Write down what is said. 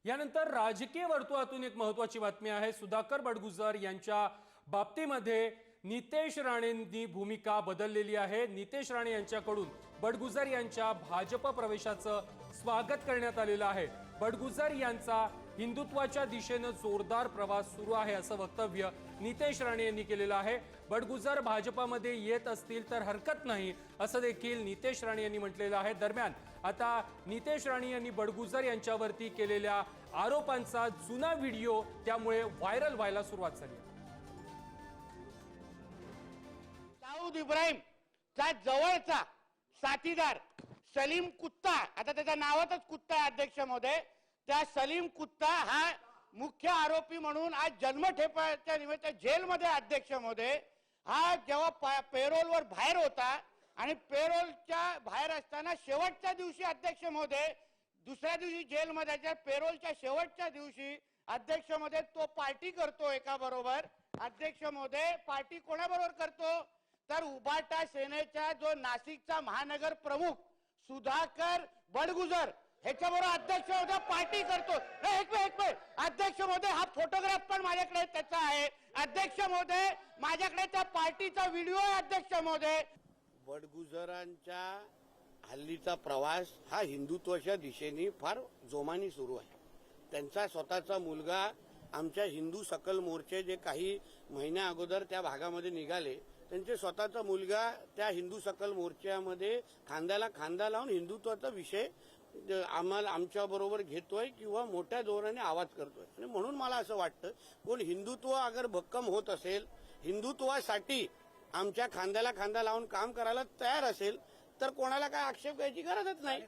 यानंतर राजकीय वर्तुळातून एक महत्त्वाची बातमी आहे। सुधाकर बडगुजर यांच्या बाबतीमध्ये नितेश राणेंनी भूमिका बदललेली आहे। नितेश राणे यांच्याकडून बडगुजर यांच्या भाजप प्रवेशाचं स्वागत करण्यात आलेलं आहे। बडगुजर यांचा हिंदुत्वाच्या दिशेने जोरदार प्रवास सुरू आहे असं वक्तव्य नितेश राणे यांनी केलेलं आहे। बडगुजर भाजपामध्ये येत असतील तर हरकत नाही असं देखील नितेश राणे यांनी म्हटलेलं आहे। दरम्यान आता नितेश राणे यांनी बडगुजर यांच्यावरती केलेल्या आरोपांचा जुना व्हिडिओ त्यामुळे व्हायरल व्हायला सुरुवात झाली। दाऊद इब्राहिमचा जवळचा साथीदार सलीम कुत्ता, आता त्याच्या नावातच कुत्ता आहे अध्यक्ष महोदय, त्या सलीम कुत्ता हा मुख्य आरोपी म्हणून आज जन्मठेपाच्या निमित्त जेलमध्ये अध्यक्ष महोदय हा जेव्हा पेरोलवर बाहेर होता आणि पेरोलच्या बाहेर असताना शेवटच्या दिवशी अध्यक्ष महोदय दुसऱ्या दिवशी जेलमध्ये पेरोलच्या शेवटच्या दिवशी अध्यक्ष महोदय तो पार्टी करतो एका बरोबर। अध्यक्ष महोदय पार्टी कोणाबरोबर करतो तर उबाटा सेनेचा जो नाशिकचा महानगर प्रमुख सुधाकर बडगुजर ह्याच्याबरोबर अध्यक्ष महोदय पार्टी करतो। एक मिनिट अध्यक्ष महोदय हा फोटोग्राफ पण माझ्याकडे त्याचा आहे। अध्यक्ष महोदय माझ्याकडे त्या पार्टीचा व्हिडिओ आहे। अध्यक्ष महोदय बडगुजरांच्या हल्लीचा प्रवास हा हिंदुत्वाच्या दिशेने फार जोमाने सुरू आहे। त्यांचा स्वतःचा मुलगा आमच्या हिंदू सकल मोर्चे जे काही महिन्या अगोदर त्या भागामध्ये निघाले त्यांचे स्वतःचा मुलगा त्या हिंदू सकल मोर्चामध्ये खांद्याला खांदा लावून हिंदुत्वाचा विषय आम्हाला आमच्या बरोबर घेतोय किंवा मोठ्या जोराने आवाज करतोय। आणि म्हणून मला असं वाटतं कोण हिंदुत्व अगर भक्कम होत असेल, हिंदुत्वासाठी आमच्या खांद्याला खांदा लावून काम करायला तयार असेल तर कोणाला काय आक्षेप घ्यायची गरजच नाही।